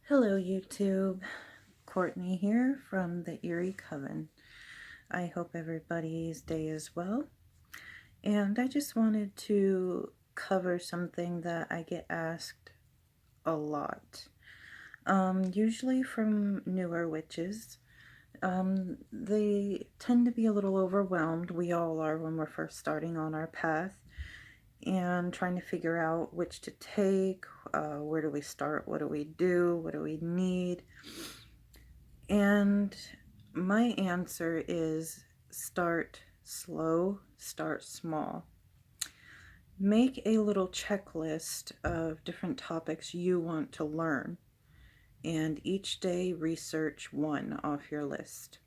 Hello YouTube, Courtney here from the Erie Coven. I hope everybody's day is well, and I just wanted to cover something that I get asked a lot, usually from newer witches. They tend to be a little overwhelmed. We all are when we're first starting on our path and trying to figure out which to take, where do we start, what do we do, what do we need. And my answer is start slow, start small. Make a little checklist of different topics you want to learn, and each day research one off your list.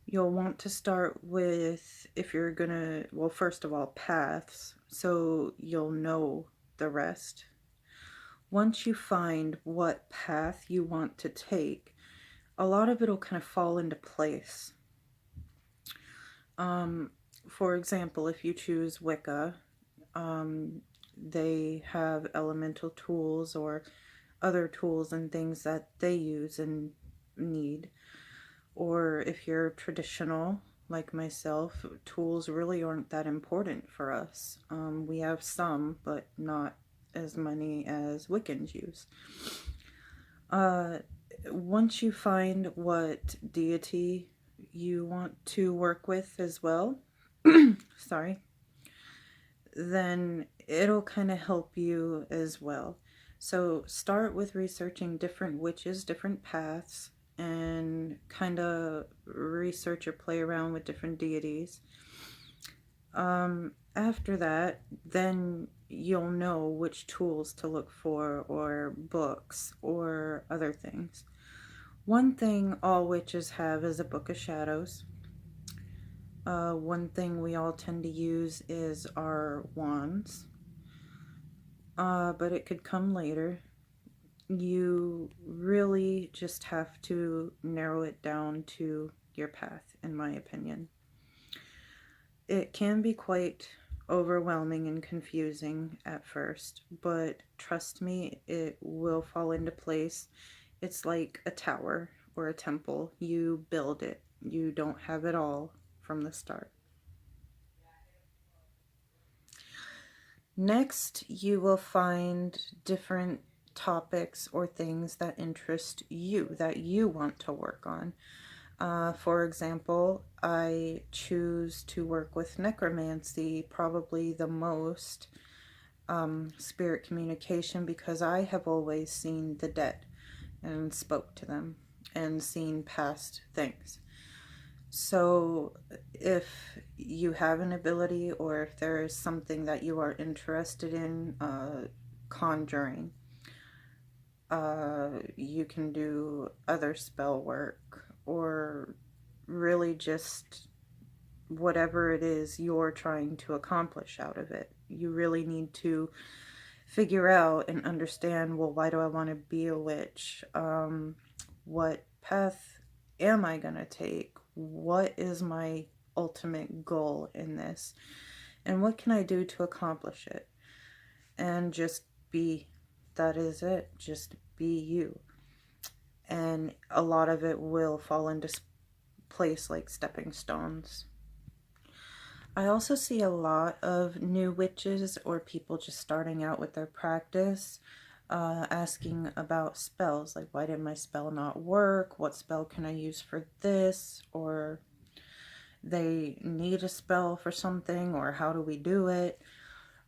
You'll want to start with, if you're gonna, well, first of all, paths, so you'll know the rest. Once you find what path you want to take, a lot of it'll kind of fall into place. For example, if you choose Wicca, they have elemental tools or other tools and things that they use and need. Or if you're traditional, like myself, tools really aren't that important for us. We have some, but not as many as Wiccans use. Once you find what deity you want to work with as well, sorry, then it'll kind of help you as well. So start with researching different witches, different paths, and kind of research or play around with different deities. After that, then you'll know which tools to look for, or books, or other things. One thing all witches have is a book of shadows. One thing we all tend to use is our wands, but it could come later. You really just have to narrow it down to your path, in my opinion. It can be quite overwhelming and confusing at first, but trust me, it will fall into place. It's like a tower or a temple. You build it. You don't have it all from the start. Next, you will find different topics or things that interest you, that you want to work on. For example, I choose to work with necromancy probably the most, spirit communication, because I have always seen the dead and spoke to them and seen past things. So if you have an ability, or if there is something that you are interested in conjuring, you can do other spell work, or really just whatever it is you're trying to accomplish out of it. You really need to figure out and understand, well, why do I want to be a witch? What path am I going to take? What is my ultimate goal in this? And what can I do to accomplish it? And just be, that is it. Just be you. And a lot of it will fall into place like stepping stones. I also see a lot of new witches or people just starting out with their practice asking about spells, like, why did my spell not work? What spell can I use for this? Or they need a spell for something, or how do we do it?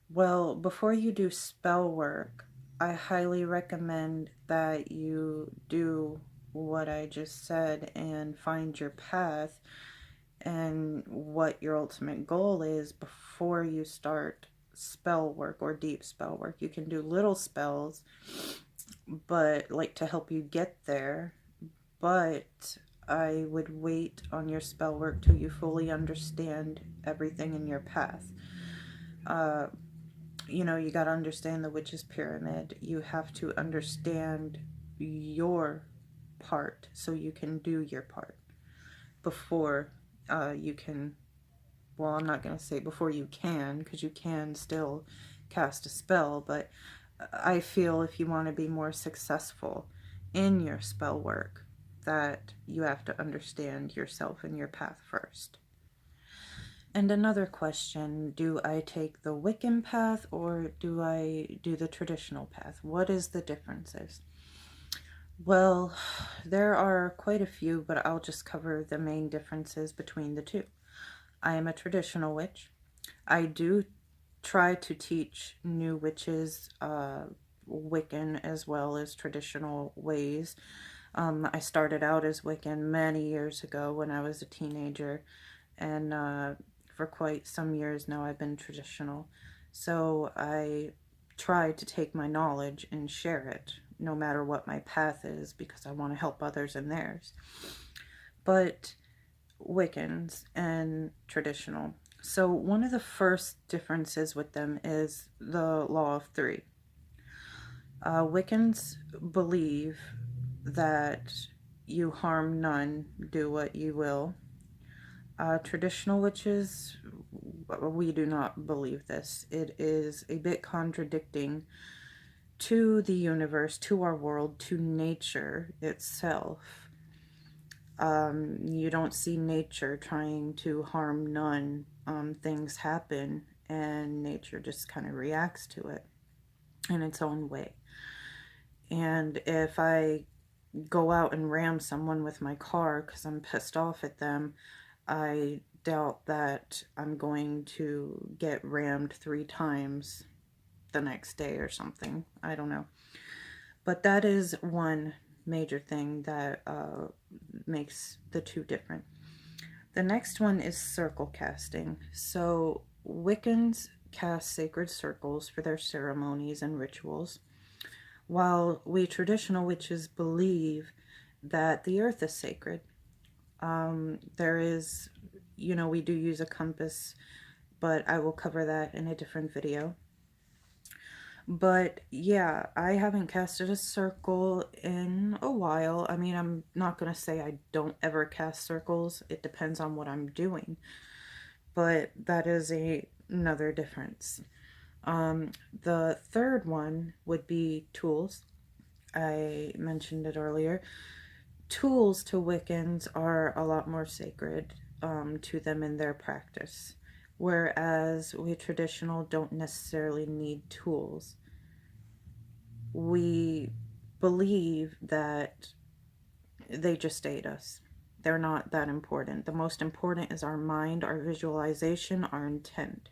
Well, before you do spell work, I highly recommend that you do what I just said and find your path and what your ultimate goal is before you start spell work or deep spell work. You can do little spells, but like to help you get there, but I would wait on your spell work till you fully understand everything in your path. You know, you got to understand the witch's pyramid. You have to understand your part so you can do your part before you can, well, I'm not going to say before you can, because you can still cast a spell, but I feel if you want to be more successful, in your spell work that you have to understand yourself and your path first. And another question, do I take the Wiccan path or do I do the traditional path? What is the differences? Well, there are quite a few, but I'll just cover the main differences between the two. I am a traditional witch. I do try to teach new witches Wiccan as well as traditional ways. I started out as Wiccan many years ago when I was a teenager, and for quite some years now I've been traditional. So I try to take my knowledge and share it, no matter what my path is, because I want to help others in theirs. But Wiccans and traditional. So one of the first differences with them is the law of three. Wiccans believe that you harm none, do what you will. Traditional witches, we do not believe this. It is a bit contradicting to the universe, to our world, to nature itself. You don't see nature trying to harm none. Things happen and nature just kind of reacts to it in its own way. And if I go out and ram someone with my car because I'm pissed off at them, I doubt that I'm going to get rammed 3 times the next day or something. I don't know. But that is one major thing that makes the two different. The next one is circle casting. So Wiccans cast sacred circles for their ceremonies and rituals, while we traditional witches believe that the earth is sacred. There is, we do use a compass, but I will cover that in a different video. But yeah, I haven't casted a circle in a while. I mean, I'm not going to say I don't ever cast circles. It depends on what I'm doing. But that is another difference. The third one would be tools. I mentioned it earlier. Tools to Wiccans are a lot more sacred to them in their practice, whereas we traditional don't necessarily need tools. We believe that they just aid us. They're not that important. The most important is our mind, our visualization, our intent.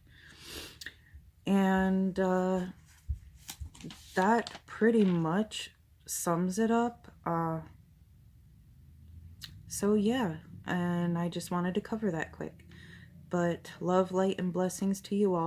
And that pretty much sums it up. So yeah, and I just wanted to cover that quick. But love, light, and blessings to you all.